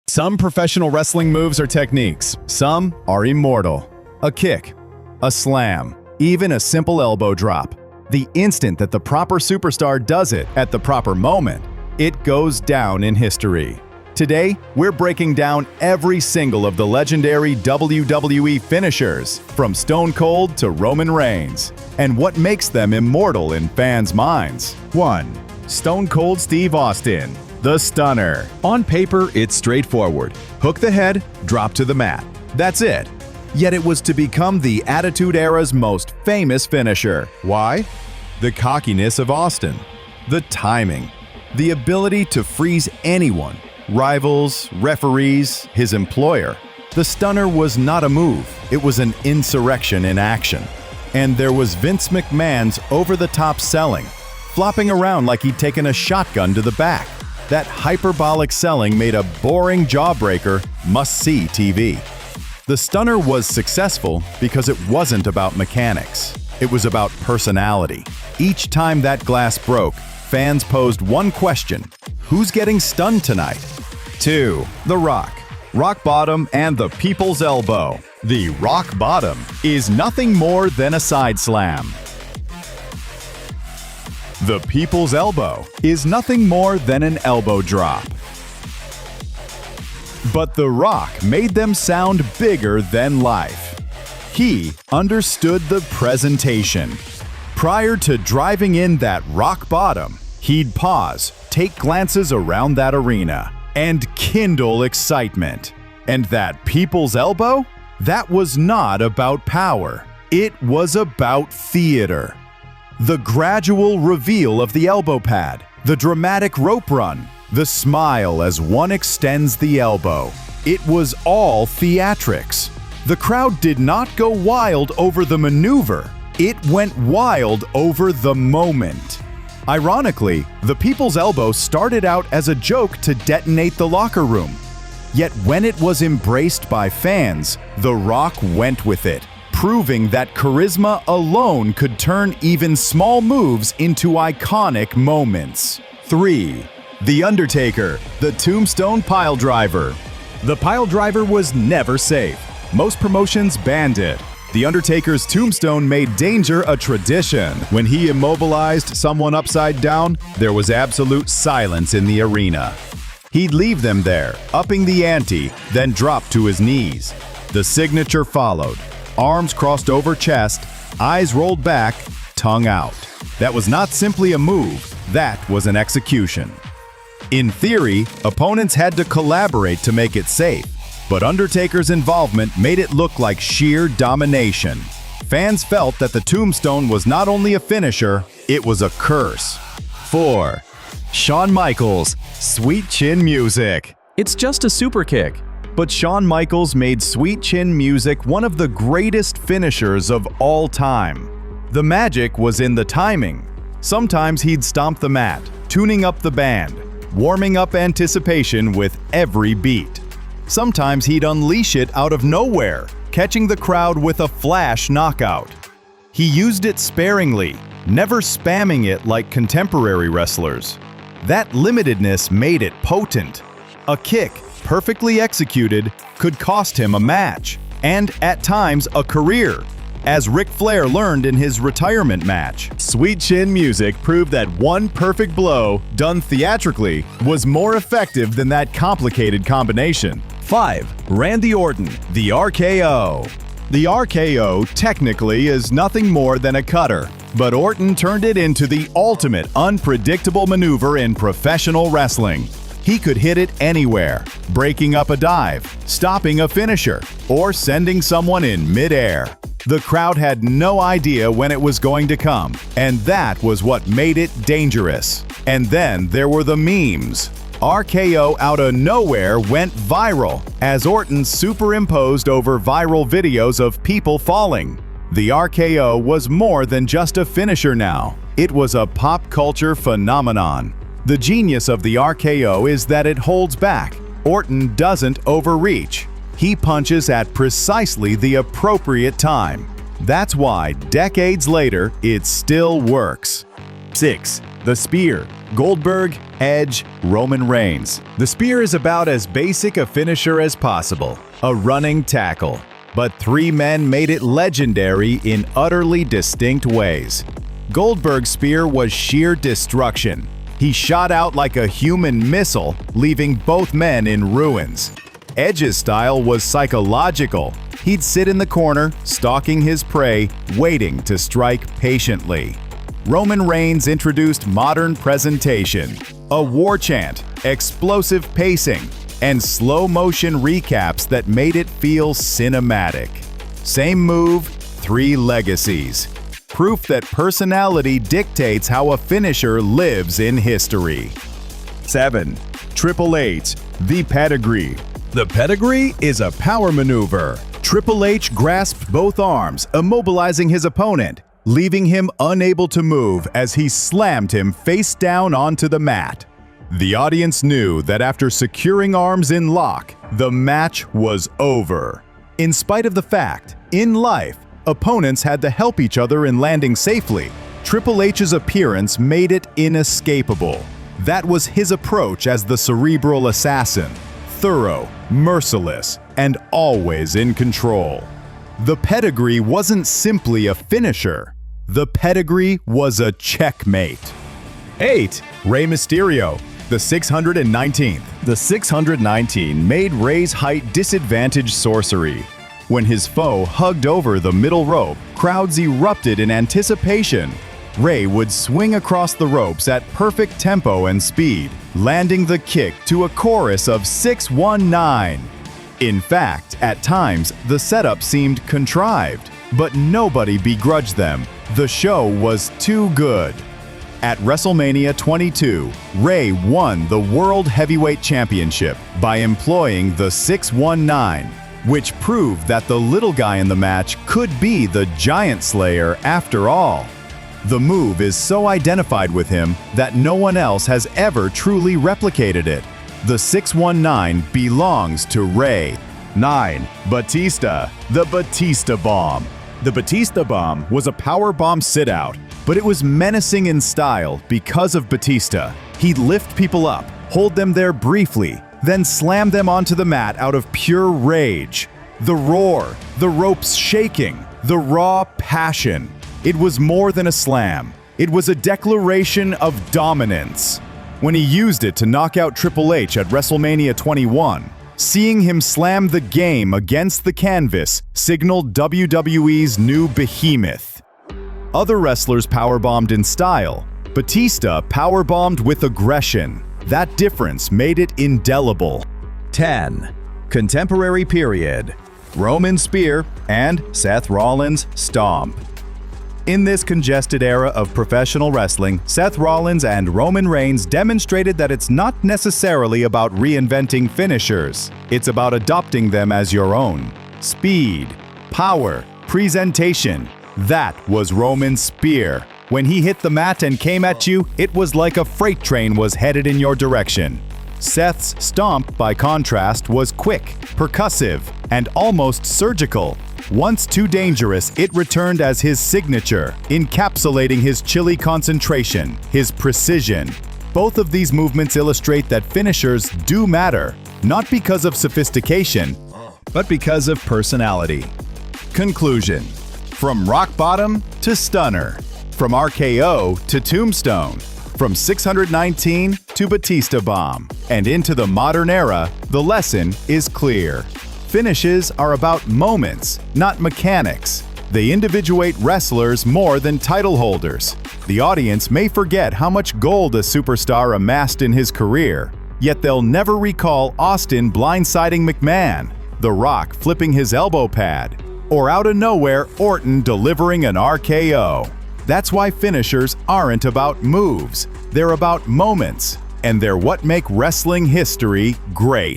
Some professional wrestling moves are techniques, some are immortal. A kick, a slam, even a simple elbow drop. The instant that the proper superstar does it at the proper moment, it goes down in history. Today, we're breaking down every single of the legendary WWE finishers, from Stone Cold to Roman Reigns, and what makes them immortal in fans' minds. 1. Stone Cold Steve Austin, the Stunner. On paper, it's straightforward. Hook the head, drop to the mat. That's it. Yet it was to become the Attitude Era's most famous finisher. Why? The cockiness of Austin, the timing, the ability to freeze anyone, rivals, referees, his employer. The Stunner was not a move, it was an insurrection in action. And there was Vince McMahon's over-the-top selling, flopping around like he'd taken a shotgun to the back. That hyperbolic selling made a boring jawbreaker must-see TV. The Stunner was successful because it wasn't about mechanics. It was about personality. Each time that glass broke, fans posed one question: who's getting stunned tonight? 2. The Rock. Rock Bottom and the People's Elbow. The Rock Bottom is nothing more than a side slam. The People's Elbow is nothing more than an elbow drop. But The Rock made them sound bigger than life. He understood the presentation. Prior to driving in that rock bottom, he'd pause, take glances around that arena, and kindle excitement. And that People's Elbow? That was not about power. It was about theater. The gradual reveal of the elbow pad, the dramatic rope run, the smile as one extends the elbow. It was all theatrics. The crowd did not go wild over the maneuver. It went wild over the moment. Ironically, the People's Elbow started out as a joke to detonate the locker room. Yet when it was embraced by fans, The Rock went with it, proving that charisma alone could turn even small moves into iconic moments. 3. The Undertaker, the Tombstone Piledriver. The Piledriver was never safe. Most promotions banned it. The Undertaker's tombstone made danger a tradition. When he immobilized someone upside down, there was absolute silence in the arena. He'd leave them there, upping the ante, then drop to his knees. The signature followed. Arms crossed over chest, eyes rolled back, tongue out. That was not simply a move, that was an execution. In theory, opponents had to collaborate to make it safe, but Undertaker's involvement made it look like sheer domination. Fans felt that the tombstone was not only a finisher, it was a curse. 4. Shawn Michaels, Sweet Chin Music. It's just a super kick, but Shawn Michaels made Sweet Chin Music one of the greatest finishers of all time. The magic was in the timing. Sometimes he'd stomp the mat, tuning up the band, warming up anticipation with every beat. Sometimes he'd unleash it out of nowhere, catching the crowd with a flash knockout. He used it sparingly, never spamming it like contemporary wrestlers. That limitedness made it potent. A kick, perfectly executed, could cost him a match, and at times a career, as Ric Flair learned in his retirement match. Sweet Chin Music proved that one perfect blow, done theatrically, was more effective than that complicated combination. 5. Randy Orton, the RKO. The RKO technically is nothing more than a cutter, but Orton turned it into the ultimate unpredictable maneuver in professional wrestling. He could hit it anywhere, breaking up a dive, stopping a finisher, or sending someone in midair. The crowd had no idea when it was going to come, and that was what made it dangerous. And then there were the memes. RKO out of nowhere went viral as Orton superimposed over viral videos of people falling. The RKO was more than just a finisher now. It was a pop culture phenomenon. The genius of the RKO is that it holds back. Orton doesn't overreach. He punches at precisely the appropriate time. That's why, decades later, it still works. 6. The Spear. Goldberg, Edge, Roman Reigns. The Spear is about as basic a finisher as possible, a running tackle. But three men made it legendary in utterly distinct ways. Goldberg's Spear was sheer destruction. He shot out like a human missile, leaving both men in ruins. Edge's style was psychological. He'd sit in the corner, stalking his prey, waiting to strike patiently. Roman Reigns introduced modern presentation, a war chant, explosive pacing, and slow-motion recaps that made it feel cinematic. Same move, three legacies. Proof that personality dictates how a finisher lives in history. 7. Triple H, the Pedigree. The Pedigree is a power maneuver. Triple H grasped both arms, immobilizing his opponent, leaving him unable to move as he slammed him face down onto the mat. The audience knew that after securing arms in lock, the match was over. In spite of the fact, in life, opponents had to help each other in landing safely. Triple H's appearance made it inescapable. That was his approach as the cerebral assassin. Thorough, merciless, and always in control. The Pedigree wasn't simply a finisher. The Pedigree was a checkmate. 8. Rey Mysterio, the 619th. The 619 made Rey's height disadvantage sorcery. When his foe hugged over the middle rope, crowds erupted in anticipation. Rey would swing across the ropes at perfect tempo and speed, landing the kick to a chorus of 619. In fact, at times, the setup seemed contrived, but nobody begrudged them. The show was too good. At WrestleMania 22, Rey won the World Heavyweight Championship by employing the 619, which proved that the little guy in the match could be the Giant Slayer after all. The move is so identified with him that no one else has ever truly replicated it. The 619 belongs to Rey. 9. Batista, the Batista Bomb. The Batista Bomb was a power bomb sit-out, but it was menacing in style because of Batista. He'd lift people up, hold them there briefly, then slam them onto the mat out of pure rage. The roar, the ropes shaking, the raw passion. It was more than a slam. It was a declaration of dominance. When he used it to knock out Triple H at WrestleMania 21, seeing him slam the game against the canvas signaled WWE's new behemoth. Other wrestlers powerbombed in style. Batista powerbombed with aggression. That difference made it indelible. 10. Contemporary period. Roman Spear and Seth Rollins Stomp. In this congested era of professional wrestling, Seth Rollins and Roman Reigns demonstrated that it's not necessarily about reinventing finishers. It's about adopting them as your own. Speed, power, presentation. That was Roman's Spear. When he hit the mat and came at you, it was like a freight train was headed in your direction. Seth's Stomp, by contrast, was quick, percussive, and almost surgical. Once too dangerous, it returned as his signature, encapsulating his chilly concentration, his precision. Both of these movements illustrate that finishers do matter, not because of sophistication, but because of personality. Conclusion. From rock bottom to stunner. From RKO to Tombstone. From 619 to Batista Bomb. And into the modern era, the lesson is clear. Finishes are about moments, not mechanics. They individuate wrestlers more than title holders. The audience may forget how much gold a superstar amassed in his career, yet they'll never recall Austin blindsiding McMahon, The Rock flipping his elbow pad, or out of nowhere Orton delivering an RKO. That's why finishers aren't about moves. They're about moments, and they're what make wrestling history great.